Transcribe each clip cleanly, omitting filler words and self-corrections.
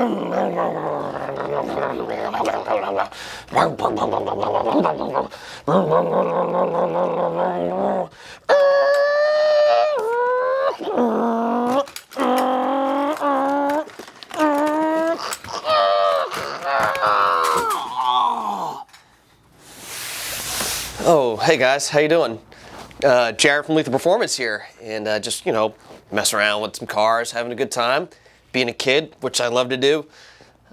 Oh, hey guys, how you doing? Jared from Lethal Performance here, and just, you know, messing around with some cars, having a good time, being a kid, which I love to do.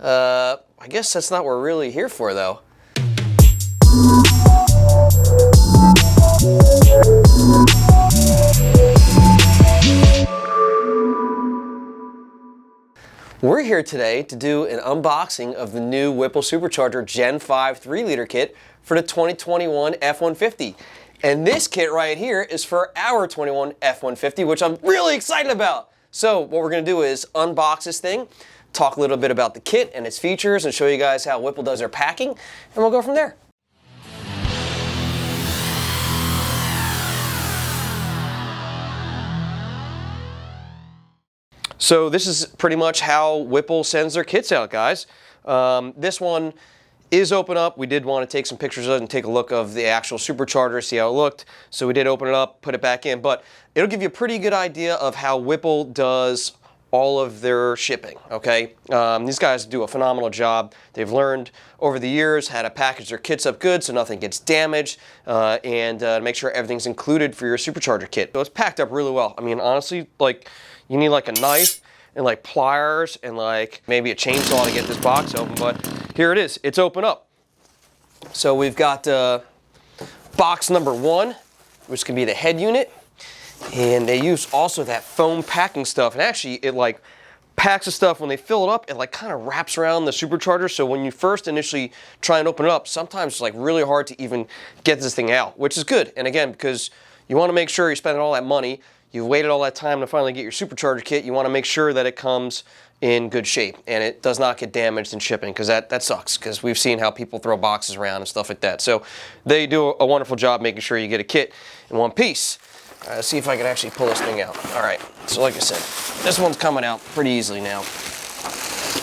I guess that's not what we're really here for, though. We're here today to do an unboxing of the new Whipple Supercharger Gen 5 3-liter kit for the 2021 F150. And this kit right here is for our 21 F150, which I'm really excited about. So what we're going to do is unbox this thing, talk a little bit about the kit and its features, and show you guys how Whipple does their packing, and we'll go from there. So this is pretty much how Whipple sends their kits out, guys. This one is open up. We did want to take some pictures of it and take a look of the actual supercharger, see how it looked. So we did open it up, put it back in, but it'll give you a pretty good idea of how Whipple does all of their shipping, okay? These guys do a phenomenal job. They've learned over the years how to package their kits up good so nothing gets damaged, and make sure everything's included for your supercharger kit. So it's packed up really well. I mean, honestly, like, you need like a knife and like pliers and like maybe a chainsaw to get this box open, but here it is. It's open up. So we've got box number 1, which can be the head unit, and they use also that foam packing stuff, and actually it like packs the stuff. When they fill it up, it like kind of wraps around the supercharger, so when you first initially try and open it up, sometimes it's like really hard to even get this thing out, which is good. And again, because you want to make sure you're spending all that money, you've waited all that time to finally get your supercharger kit, you want to make sure that it comes in good shape and it does not get damaged in shipping, because that sucks, because we've seen how people throw boxes around and stuff like that. So they do a wonderful job making sure you get a kit in one piece. Let's see if I can actually pull this thing out. All right, so like I said, this one's coming out pretty easily now.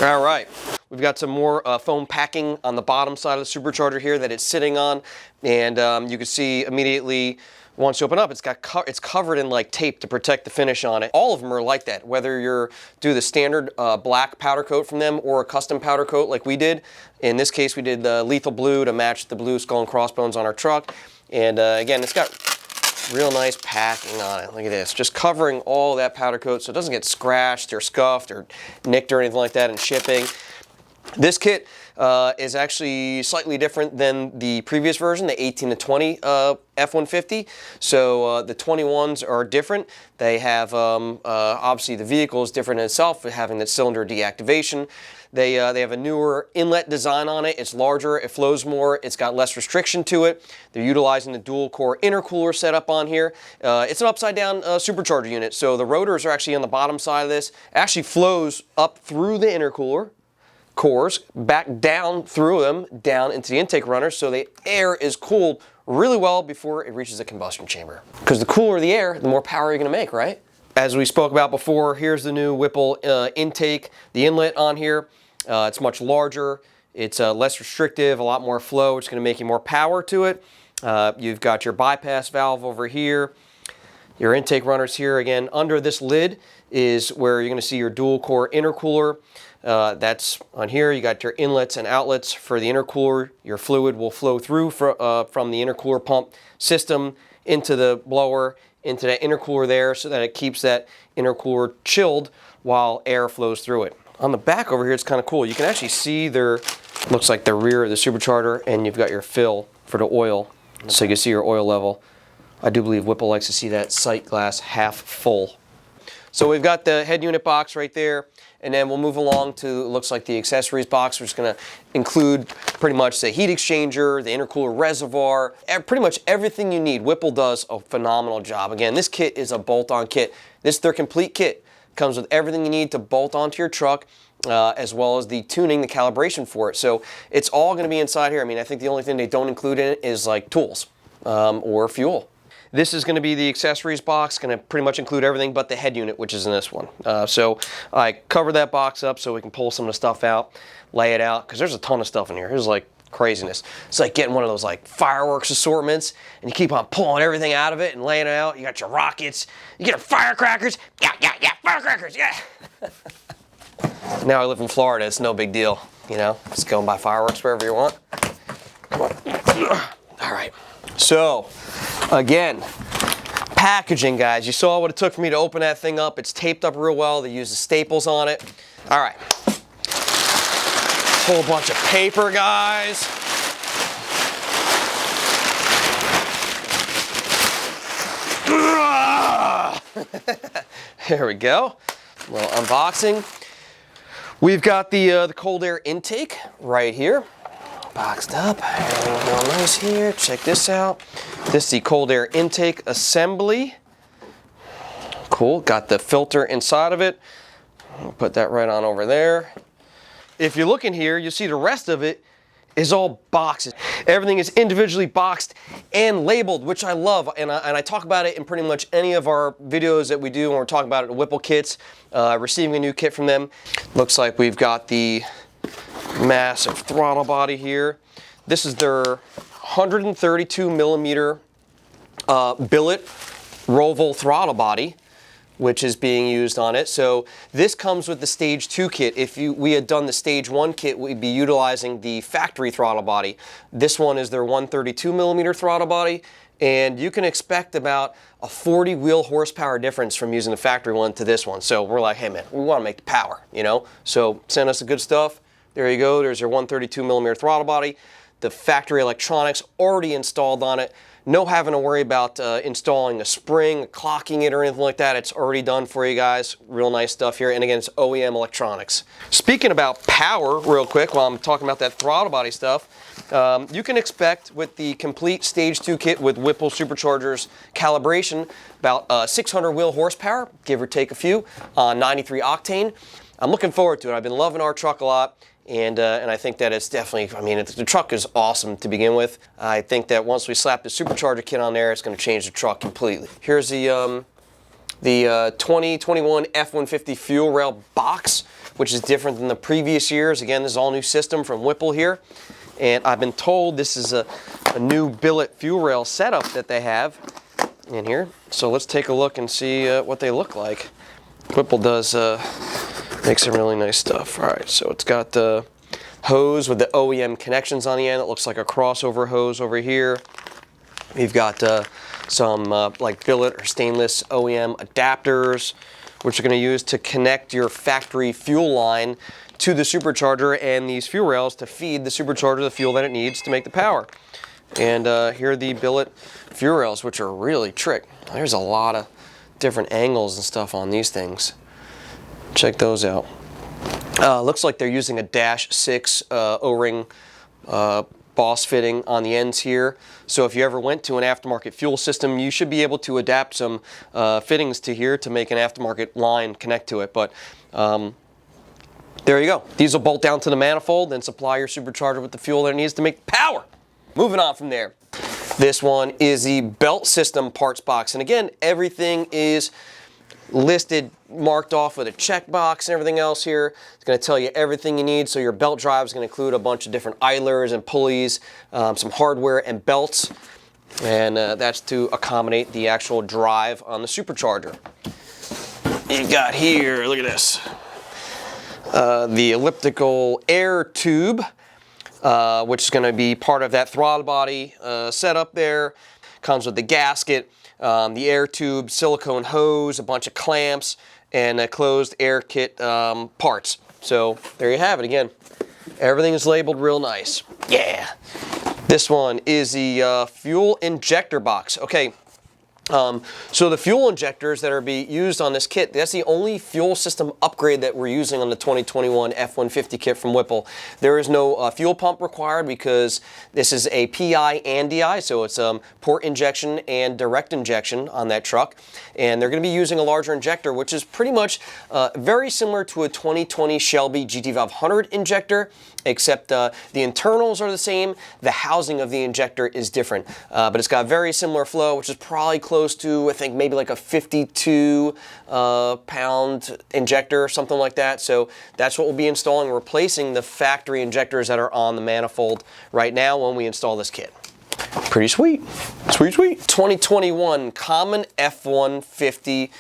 All right, we've got some more foam packing on the bottom side of the supercharger here that it's sitting on, and you can see immediately once you open up, it's covered in like tape to protect the finish on it. All of them are like that, whether you're do the standard black powder coat from them or a custom powder coat like we did. In this case, we did the lethal blue to match the blue skull and crossbones on our truck. And again, it's got real nice packing on it. Look at this, just covering all that powder coat so it doesn't get scratched or scuffed or nicked or anything like that in shipping. This kit is actually slightly different than the previous version, the 18 to 20 F150. So the 21s are different. They have, obviously the vehicle is different in itself, having that cylinder deactivation. They have a newer inlet design on it. It's larger, it flows more, it's got less restriction to it. They're utilizing the dual core intercooler setup on here. It's an upside down supercharger unit, so the rotors are actually on the bottom side of this. It actually flows up through the intercooler cores, back down through them, down into the intake runners, so the air is cooled really well before it reaches the combustion chamber. Because the cooler the air, the more power you're going to make, right? As we spoke about before, here's the new Whipple intake, the inlet on here. It's much larger, it's less restrictive, a lot more flow, which is going to make you more power to it. You've got your bypass valve over here, your intake runners here. Again, under this lid is where you're going to see your dual core intercooler. That's on here. You got your inlets and outlets for the intercooler. Your fluid will flow through from the intercooler pump system into the blower, into that intercooler there, so that it keeps that intercooler chilled while air flows through it. On the back over here, it's kind of cool. You can actually see looks like the rear of the supercharger, and you've got your fill for the oil, so you can see your oil level. I do believe Whipple likes to see that sight glass half full. So we've got the head unit box right there, and then we'll move along to, looks like the accessories box, which is going to include pretty much the heat exchanger, the intercooler reservoir, pretty much everything you need. Whipple does a phenomenal job. Again, this kit is a bolt-on kit. This is their complete kit. Comes with everything you need to bolt onto your truck, as well as the tuning, the calibration for it. So it's all going to be inside here. I mean, I think the only thing they don't include in it is like tools or fuel. This is going to be the accessories box, going to pretty much include everything but the head unit, which is in this one. So I covered that box up so we can pull some of the stuff out, lay it out, because there's a ton of stuff in here. There's like craziness. It's like getting one of those like fireworks assortments, and you keep on pulling everything out of it and laying it out. You got your rockets, you get your firecrackers, yeah, firecrackers, yeah. Now I live in Florida, it's no big deal, you know, just go and buy fireworks wherever you want. Come on. All right, so again, packaging, guys. You saw what it took for me to open that thing up. It's taped up real well. They use the staples on it. All right, whole bunch of paper, guys. There we go. A little unboxing. We've got the cold air intake right here, boxed up. Everything's real nice here. Check this out. This is the cold air intake assembly. Cool. Got the filter inside of it. I'll put that right on over there. If you look in here, you'll see the rest of it is all boxes. Everything is individually boxed and labeled, which I love, and I talk about it in pretty much any of our videos that we do when we're talking about it, Whipple kits, receiving a new kit from them. Looks like we've got the massive throttle body here. This is their 132 millimeter billet Roval throttle body, which is being used on it. So this comes with the stage 2 kit. If we had done the stage 1 kit, we'd be utilizing the factory throttle body. This one is their 132 millimeter throttle body, and you can expect about a 40 wheel horsepower difference from using the factory one to this one. So we're like, hey man, we want to make the power, you know? So send us the good stuff. There you go. There's your 132 millimeter throttle body. The factory electronics already installed on it. No having to worry about installing a spring, clocking it, or anything like that. It's already done for you guys. Real nice stuff here. And again, it's OEM electronics. Speaking about power, real quick, while I'm talking about that throttle body stuff, you can expect with the complete Stage 2 kit with Whipple Supercharger's calibration, about 600 wheel horsepower, give or take a few, 93 octane. I'm looking forward to it. I've been loving our truck a lot. And I think that it's definitely, I mean, the truck is awesome to begin with. I think that once we slap the supercharger kit on there, it's going to change the truck completely. Here's the 2021 F150 fuel rail box, which is different than the previous years. Again, this is all new system from Whipple here. And I've been told this is a new billet fuel rail setup that they have in here. So let's take a look and see what they look like. Whipple does make some really nice stuff. All right, so it's got the hose with the OEM connections on the end. It looks like a crossover hose over here. We've got some like billet or stainless OEM adapters, which are going to use to connect your factory fuel line to the supercharger and these fuel rails to feed the supercharger the fuel that it needs to make the power. And here are the billet fuel rails, which are really trick. There's a lot of different angles and stuff on these things. Check those out. Looks like they're using a -6 O-ring boss fitting on the ends here. So if you ever went to an aftermarket fuel system, you should be able to adapt some fittings to here to make an aftermarket line connect to it. But there you go. These will bolt down to the manifold and supply your supercharger with the fuel that it needs to make power. Moving on from there. This one is the belt system parts box. And again, everything is listed, marked off with a checkbox and everything else here. It's going to tell you everything you need. So your belt drive is going to include a bunch of different idlers and pulleys, some hardware and belts, and that's to accommodate the actual drive on the supercharger. You got here, look at this, the elliptical air tube, which is going to be part of that throttle body setup there. Comes with the gasket, the air tube, silicone hose, a bunch of clamps, and a closed air kit parts. So there you have it. Again, everything is labeled real nice. Yeah. This one is the fuel injector box. Okay, So the fuel injectors that are being used on this kit, that's the only fuel system upgrade that we're using on the 2021 F150 kit from Whipple. There is no fuel pump required because this is a PI and DI, so it's port injection and direct injection on that truck. And they're going to be using a larger injector, which is pretty much very similar to a 2020 Shelby GT500 injector, except the internals are the same. The housing of the injector is different, but it's got very similar flow, which is probably close to, I think, maybe like a 52 pound injector or something like that. So that's what we'll be installing, replacing the factory injectors that are on the manifold right now when we install this kit. Pretty sweet. Sweet, sweet. 2021 common F150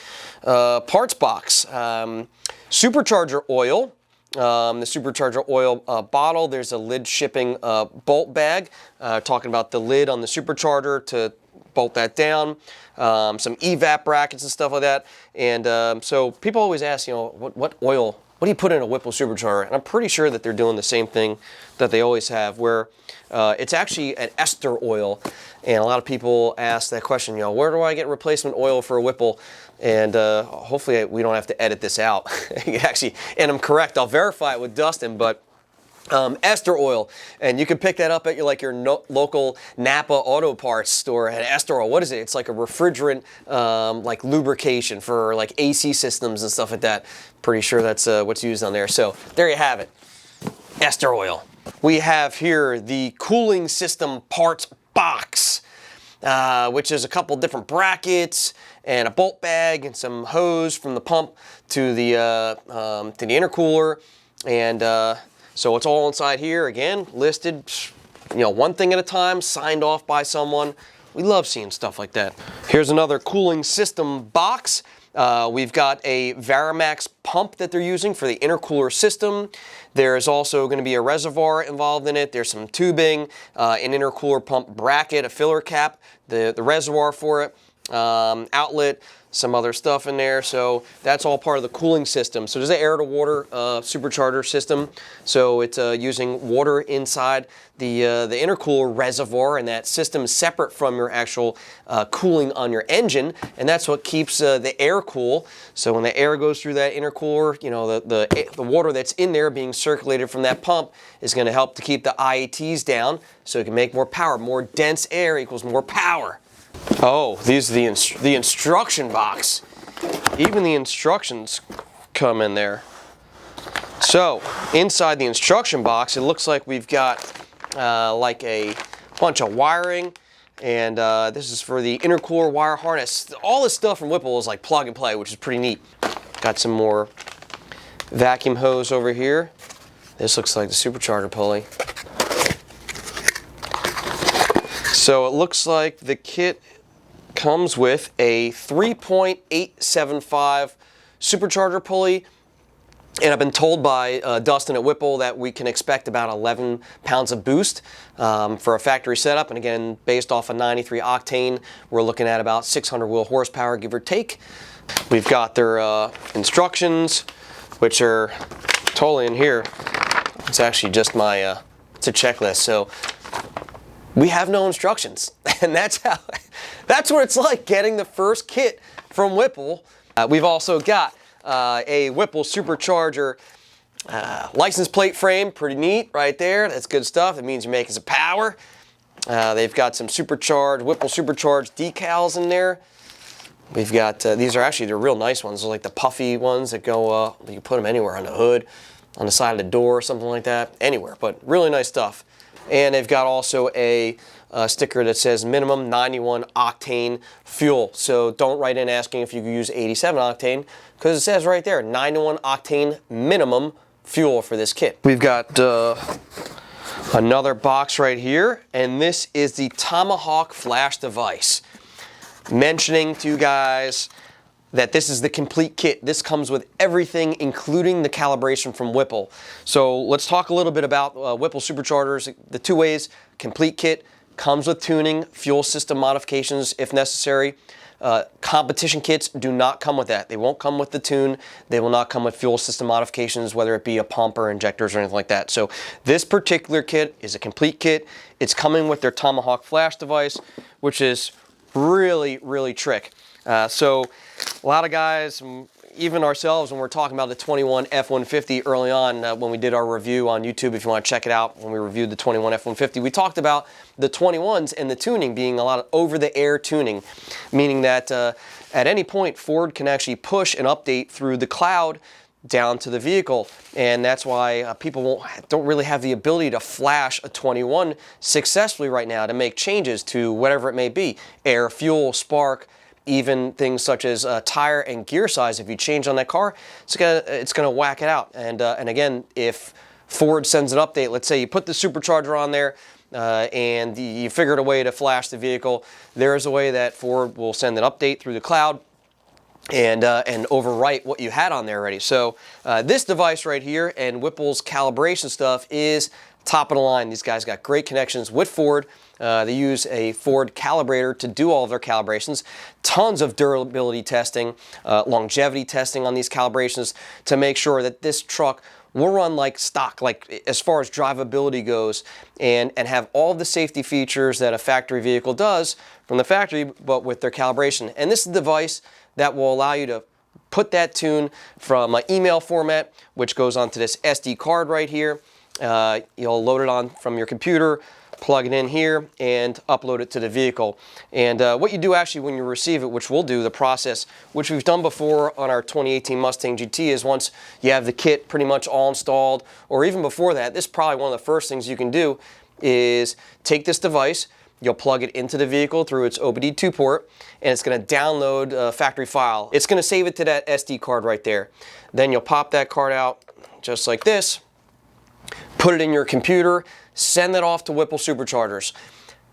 parts box. Supercharger oil. The supercharger oil bottle. There's a lid shipping bolt bag. Talking about the lid on the supercharger to bolt that down. Some evap brackets and stuff like that. And so people always ask, you know, what oil, what do you put in a Whipple supercharger? And I'm pretty sure that they're doing the same thing that they always have, where it's actually an ester oil. And a lot of people ask that question, you know, where do I get replacement oil for a Whipple? And hopefully we don't have to edit this out. Actually, and I'm correct, I'll verify it with Dustin, but ester oil, and you can pick that up at your local Napa Auto Parts store. And ester oil, what is it? It's like a refrigerant, like lubrication for like AC systems and stuff like that. Pretty sure that's what's used on there. So there you have it, ester oil. We have here the cooling system parts box, which is a couple different brackets and a bolt bag and some hose from the pump to the intercooler, and so it's all inside here, again, listed, you know, one thing at a time, signed off by someone. We love seeing stuff like that. Here's another cooling system box. We've got a Varimax pump that they're using for the intercooler system. There's also going to be a reservoir involved in it. There's some tubing, an intercooler pump bracket, a filler cap, the reservoir for it, outlet, some other stuff in there. So that's all part of the cooling system. So there's an air-to-water supercharger system. So it's using water inside the intercooler reservoir, and that system is separate from your actual cooling on your engine, and that's what keeps the air cool. So when the air goes through that intercooler, you know, the water that's in there being circulated from that pump is going to help to keep the IATs down, so it can make more power. More dense air equals more power. Oh, these are the instruction box. Even the instructions come in there. So inside the instruction box, it looks like we've got like a bunch of wiring, and this is for the intercooler wire harness. All this stuff from Whipple is like plug and play, which is pretty neat. Got some more vacuum hose over here. This looks like the supercharger pulley. So it looks like the kit comes with a 3.875 supercharger pulley, and I've been told by Dustin at Whipple that we can expect about 11 pounds of boost for a factory setup. And again, based off of 93 octane, we're looking at about 600 wheel horsepower, give or take. We've got their instructions, which are totally in here. It's actually just my, it's a checklist. So we have no instructions, and that's what it's like getting the first kit from Whipple. We've also got a Whipple Supercharger license plate frame, pretty neat right there. That's good stuff. That means you're making some power. They've got some Whipple Supercharged decals in there. We've got, these are actually, they're real nice ones. They're like the puffy ones that go, you can put them anywhere, on the hood, on the side of the door, something like that, anywhere, but really nice stuff. And they've got also a sticker that says minimum 91 octane fuel. So don't write in asking if you can use 87 octane, because it says right there, 91 octane minimum fuel for this kit. We've got another box right here, and this is the Tomahawk flash device. Mentioning to you guys that this is the complete kit. This comes with everything, including the calibration from Whipple. So let's talk a little bit about Whipple Superchargers. The two ways: complete kit comes with tuning, fuel system modifications if necessary. Competition kits do not come with that. They won't come with the tune. They will not come with fuel system modifications, whether it be a pump or injectors or anything like that. So this particular kit is a complete kit. It's coming with their Tomahawk flash device, which is really, really trick. So a lot of guys, even ourselves, when we're talking about the 21 F150 early on, when we did our review on YouTube, if you want to check it out, when we reviewed the 21 F150, we talked about the 21s and the tuning being a lot of over-the-air tuning, meaning that at any point, Ford can actually push an update through the cloud down to the vehicle, and that's why people don't really have the ability to flash a 21 successfully right now to make changes to whatever it may be, air, fuel, spark, even things such as tire and gear size. If you change on that car, it's gonna whack it out. And again, if Ford sends an update, let's say you put the supercharger on there and you figured a way to flash the vehicle, there is a way that Ford will send an update through the cloud and overwrite what you had on there already. So this device right here and Whipple's calibration stuff is top of the line. These guys got great connections with Ford. They use a Ford calibrator to do all of their calibrations. Tons of durability testing, longevity testing on these calibrations to make sure that this truck will run like stock, like as far as drivability goes, and have all the safety features that a factory vehicle does from the factory, but with their calibration. And this is a device that will allow you to put that tune from an email format, which goes onto this SD card right here. You'll load it on from your computer, plug it in here, and upload it to the vehicle. And what you do actually when you receive it, which we'll do, the process, which we've done before on our 2018 Mustang GT, is once you have the kit pretty much all installed, or even before that, this is probably one of the first things you can do, is take this device, you'll plug it into the vehicle through its OBD2 port, and it's going to download a factory file. It's going to save it to that SD card right there. Then you'll pop that card out just like this, put it in your computer, send it off to Whipple Superchargers.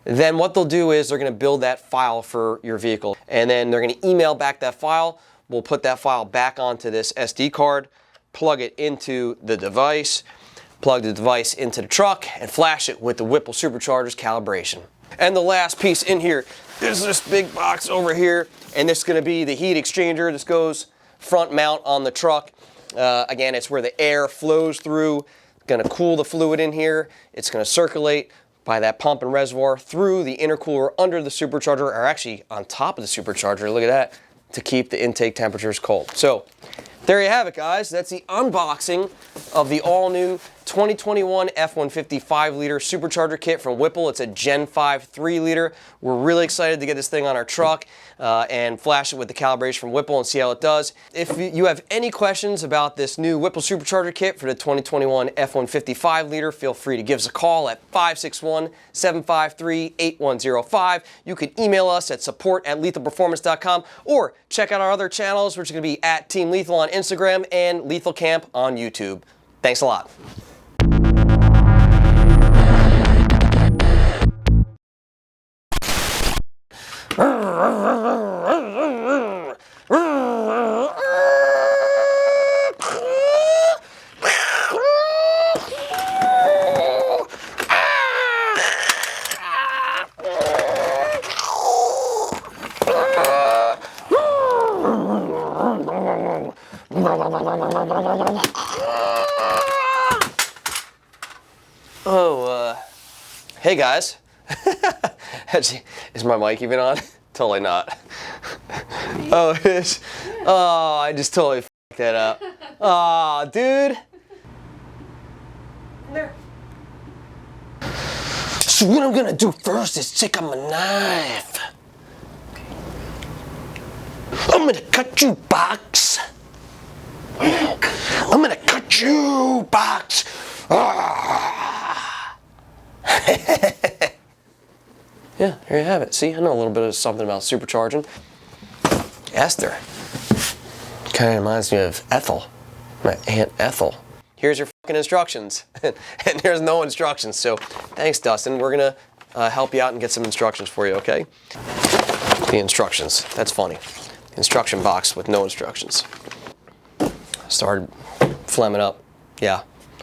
Then what they'll do is they're going to build that file for your vehicle, and then they're going to email back that file. We'll put that file back onto this SD card, plug it into the device, plug the device into the truck, and flash it with the Whipple Superchargers calibration. And the last piece in here is this big box over here, and this is going to be the heat exchanger. This goes front mount on the truck. Again, it's where the air flows through. Going to cool the fluid in here. It's going to circulate by that pump and reservoir through the intercooler under the supercharger, or actually on top of the supercharger. Look at that, to keep the intake temperatures cold. So there you have it, guys. That's the unboxing of the all-new 2021 F150 5-liter supercharger kit from Whipple. It's a Gen 5 3-liter. We're really excited to get this thing on our truck and flash it with the calibration from Whipple and see how it does. If you have any questions about this new Whipple supercharger kit for the 2021 F150 5-liter, feel free to give us a call at 561-753-8105. You can email us at support@lethalperformance.com, or check out our other channels, which are going to be at Team Lethal on Instagram and Lethal Camp on YouTube. Thanks a lot. Hey guys. Is my mic even on? Totally not. Oh, it is. Oh, I just totally f***ed that up. Oh, dude. There. So what I'm gonna do first is take out my knife. I'm gonna cut you, Box. I'm gonna cut you, Box. Yeah, here you have it. See, I know a little bit of something about supercharging. Esther. Kind of reminds me of Ethel, my Aunt Ethel. Here's your fucking instructions. And there's no instructions, so thanks, Dustin. We're gonna help you out and get some instructions for you, okay? The instructions. That's funny. Instruction box with no instructions. Started flemming up. Yeah.